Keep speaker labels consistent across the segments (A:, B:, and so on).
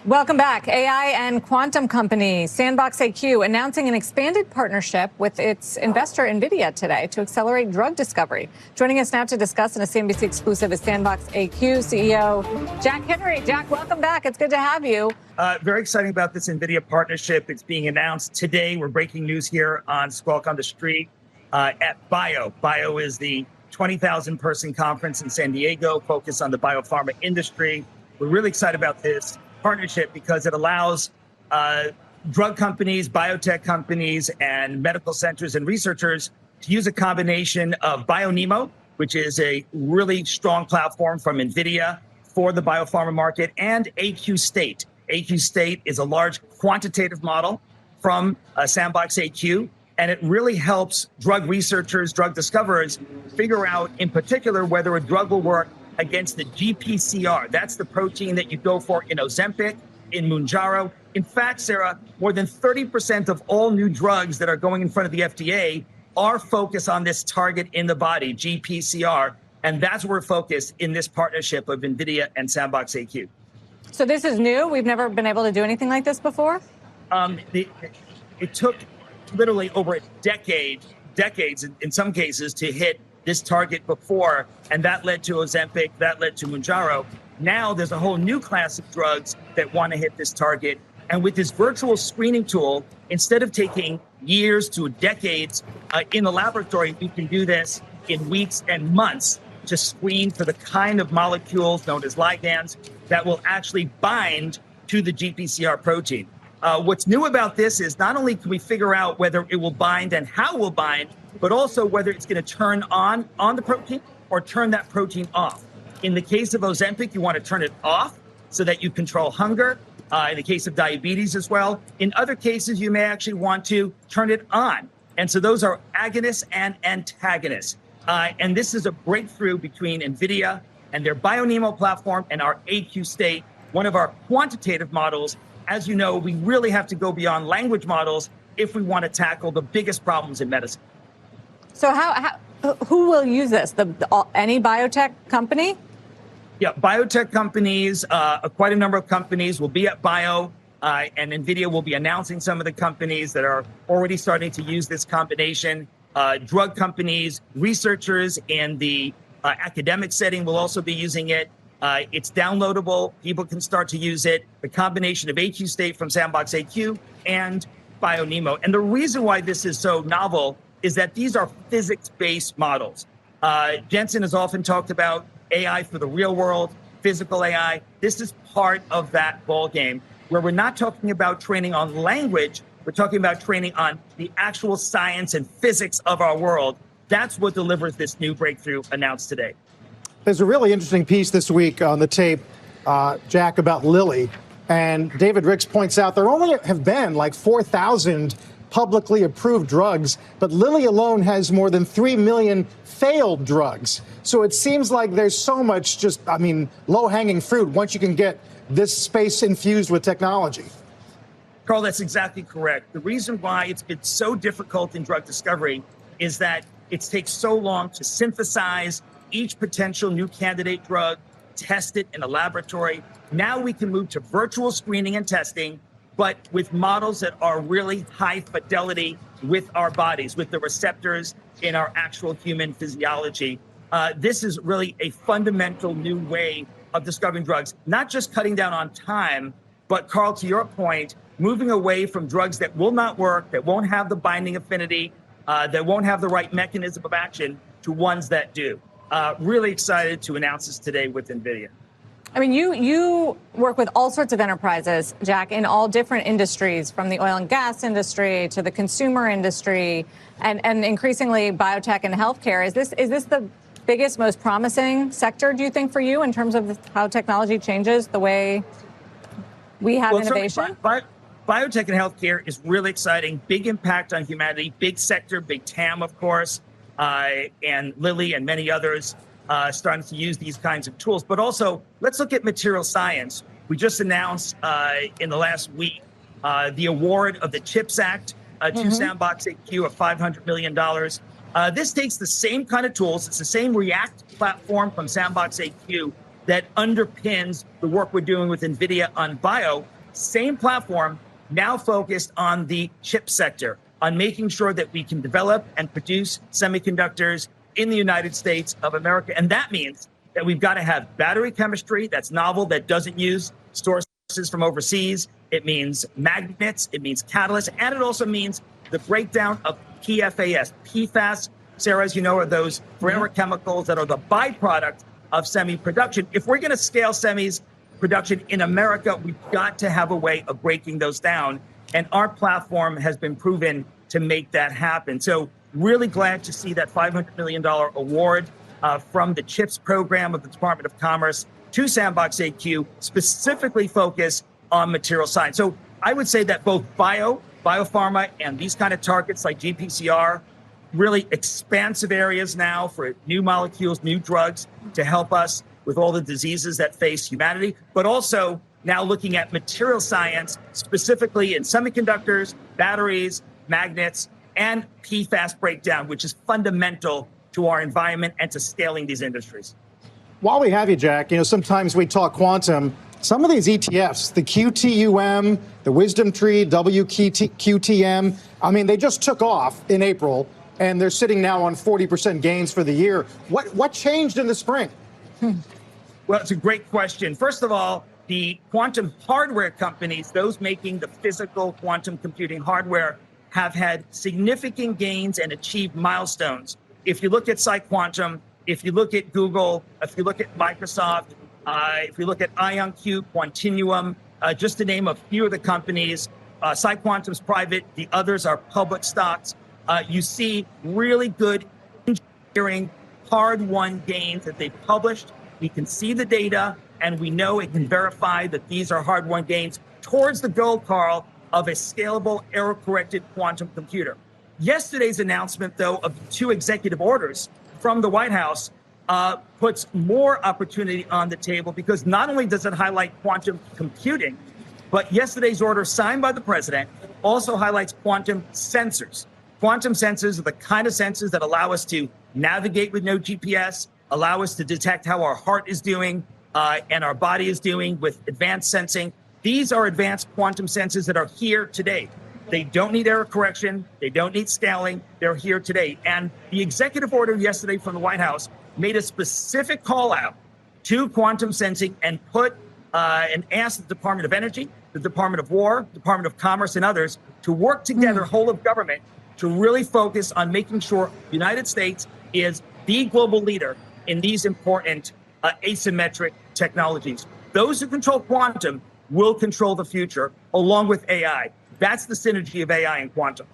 A: Welcome back. AI and quantum company SandboxAQ announcing an expanded partnership with its investor NVIDIA today to accelerate drug discovery. Joining us now to discuss in a CNBC exclusive is SandboxAQ CEO Jack Hidary. Jack, welcome back. It's good to have you.
B: Very exciting about this NVIDIA partnership. It's being announced today. We're breaking news here on Squawk on the Street at BIO. BIO is the 20,000 person conference in San Diego focused on the biopharma industry. We're really excited about this partnership because it allows drug companies, biotech companies, and medical centers and researchers to use a combination of BioNeMo, which is a really strong platform from NVIDIA for the biopharma market, and AQState. AQState is a large quantitative model from SandboxAQ, and it really helps drug researchers, drug discoverers figure out in particular whether a drug will work against the GPCR. That's the protein that you go for in Ozempic, in Mounjaro. In fact, Sarah, more than 30% of all new drugs that are going in front of the FDA are focused on this target in the body, GPCR. And that's where we're focused in this partnership of NVIDIA and SandboxAQ.
A: So this is new? We've never been able to do anything like this before?
B: It took literally over decades in some cases to hit this target before, and that led to Ozempic, that led to Mounjaro. Now there's a whole new class of drugs that want to hit this target. And with this virtual screening tool, instead of taking years to decades in the laboratory, we can do this in weeks and months to screen for the kind of molecules known as ligands that will actually bind to the GPCR protein. What's new about this is not only can we figure out whether it will bind and how it will bind, but also whether it's going to turn on the protein or turn that protein off. In the case of Ozempic, you want to turn it off so that you control hunger. In the case of diabetes as well. In other cases, you may actually want to turn it on. And so those are agonists and antagonists. And this is a breakthrough between NVIDIA and their BioNeMo platform and our AQState, one of our quantitative models. As you know, we really have to go beyond language models if we want to tackle the biggest problems in medicine.
A: So who will use this? Any biotech company?
B: Yeah, biotech companies, quite a number of companies will be at BIO, and NVIDIA will be announcing some of the companies that are already starting to use this combination. Drug companies, researchers in the academic setting will also be using it. It's downloadable. People can start to use it. The combination of AQState from SandboxAQ and BioNeMo. And the reason why this is so novel is that these are physics-based models. Jensen has often talked about AI for the real world, physical AI. This is part of that ballgame where we're not talking about training on language. We're talking about training on the actual science and physics of our world. That's what delivers this new breakthrough announced today.
C: There's a really interesting piece this week on the tape, Jack, about Lilly. And David Ricks points out there only have been like 4,000 publicly approved drugs, but Lilly alone has more than 3 million failed drugs. So it seems like there's so much low-hanging fruit once you can get this space infused with technology.
B: Carl, that's exactly correct. The reason why it's been so difficult in drug discovery is that it takes so long to synthesize each potential new candidate drug, test it in a laboratory. Now we can move to virtual screening and testing, but with models that are really high fidelity with our bodies, with the receptors in our actual human physiology. This is really a fundamental new way of discovering drugs, not just cutting down on time, but Carl, to your point, moving away from drugs that will not work, that won't have the binding affinity, that won't have the right mechanism of action to ones that do. Really excited to announce this today with NVIDIA.
A: I mean, you work with all sorts of enterprises, Jack, in all different industries, from the oil and gas industry to the consumer industry, and increasingly biotech and healthcare. Is this the biggest, most promising sector, do you think, for you in terms of how technology changes the way we have innovation?
B: Biotech and healthcare is really exciting. Big impact on humanity, big sector, big TAM, of course, and Lilly and many others starting to use these kinds of tools. But also, let's look at material science. We just announced in the last week the award of the CHIPS Act to SandboxAQ of $500 million. This takes the same kind of tools. It's the same React platform from SandboxAQ that underpins the work we're doing with NVIDIA on bio. Same platform, now focused on the chip sector, on making sure that we can develop and produce semiconductors in the United States of America. And that means that we've got to have battery chemistry that's novel, that doesn't use sources from overseas. It means magnets, it means catalysts, and it also means the breakdown of PFAS. PFAS, Sarah, as you know, are those forever chemicals that are the byproduct of semi production. If we're going to scale semis production in America, we've got to have a way of breaking those down. And our platform has been proven to make that happen. So really glad to see that $500 million award from the CHIPS program of the Department of Commerce to SandboxAQ, specifically focused on material science. So I would say that both biopharma, and these kind of targets like GPCR, really expansive areas now for new molecules, new drugs to help us with all the diseases that face humanity, but also now looking at material science, specifically in semiconductors, batteries, magnets, and PFAS breakdown, which is fundamental to our environment and to scaling these industries.
C: While we have you, Jack, sometimes we talk quantum. Some of these ETFs, the QTUM, the Wisdom Tree, WQTM, I mean, they just took off in April, and they're sitting now on 40% gains for the year. What changed in the spring?
B: Well, it's a great question. First of all, the quantum hardware companies, those making the physical quantum computing hardware, have had significant gains and achieved milestones. If you look at PsiQuantum, if you look at Google, if you look at Microsoft, if you look at IonQ, Quantinuum, just to name a few of the companies, PsiQuantum's private, the others are public stocks. You see really good engineering, hard-won gains that they've published. We can see the data, and we know it can verify that these are hard-won gains towards the goal, Carl, of a scalable, error-corrected quantum computer. Yesterday's announcement, though, of 2 executive orders from the White House puts more opportunity on the table, because not only does it highlight quantum computing, but yesterday's order signed by the president also highlights quantum sensors. Quantum sensors are the kind of sensors that allow us to navigate with no GPS, allow us to detect how our heart is doing and our body is doing with advanced sensing. These are advanced quantum sensors that are here today. They don't need error correction. They don't need scaling. They're here today. And the executive order yesterday from the White House made a specific call out to quantum sensing and asked the Department of Energy, the Department of War, Department of Commerce, and others to work together, whole of government, to really focus on making sure the United States is the global leader in these important asymmetric technologies. Those who control quantum will control the future, along with AI. That's the synergy of AI and quantum.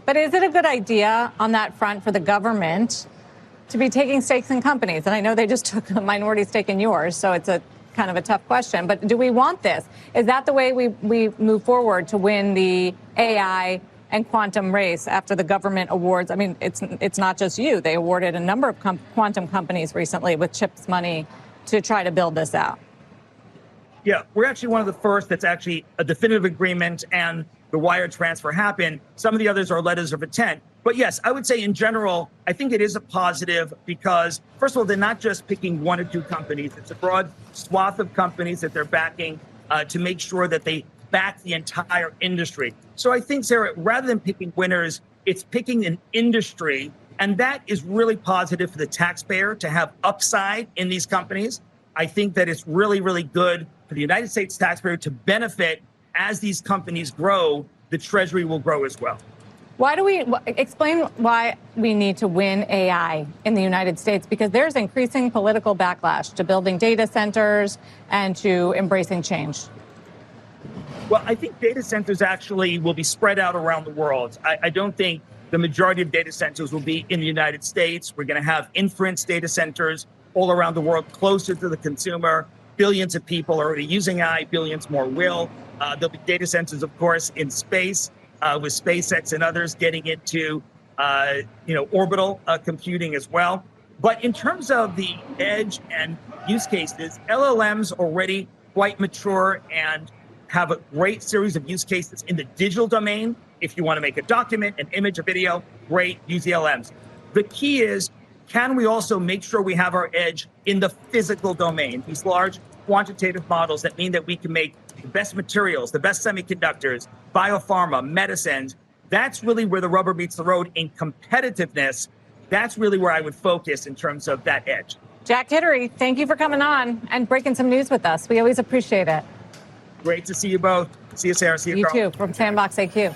A: But is it a good idea on that front for the government to be taking stakes in companies? And I know they just took a minority stake in yours, so it's a kind of a tough question. But do we want this? Is that the way we move forward to win the AI and quantum race after the government awards? I mean, it's not just you. They awarded a number of quantum companies recently with CHIPS money to try to build this out.
B: Yeah, we're actually one of the first that's actually a definitive agreement and the wire transfer happened. Some of the others are letters of intent. But yes, I would say in general, I think it is a positive because, first of all, they're not just picking 1 or 2 companies. It's a broad swath of companies that they're backing to make sure that they back the entire industry. So I think, Sarah, rather than picking winners, it's picking an industry. And that is really positive for the taxpayer to have upside in these companies. I think that it's really, really good for the United States taxpayer to benefit as these companies grow. The Treasury will grow as well.
A: Why do we explain why we need to win AI in the United States? Because there's increasing political backlash to building data centers and to embracing change.
B: Well, I think data centers actually will be spread out around the world. I don't think the majority of data centers will be in the United States. We're going to have inference data centers all around the world, closer to the consumer. Billions of people are already using AI, billions more will. There'll be data centers, of course, in space, with SpaceX and others getting into, orbital computing as well. But in terms of the edge and use cases, LLMs already quite mature and have a great series of use cases in the digital domain. If you want to make a document, an image, a video, great, use the LLMs. The key is, can we also make sure we have our edge in the physical domain? These large quantitative models that mean that we can make the best materials, the best semiconductors, biopharma, medicines. That's really where the rubber meets the road in competitiveness. That's really where I would focus in terms of that edge.
A: Jack Hidary, thank you for coming on and breaking some news with us. We always appreciate it.
B: Great to see you both. See you, Sarah. See you,
A: You
B: Carl.
A: too, from SandboxAQ.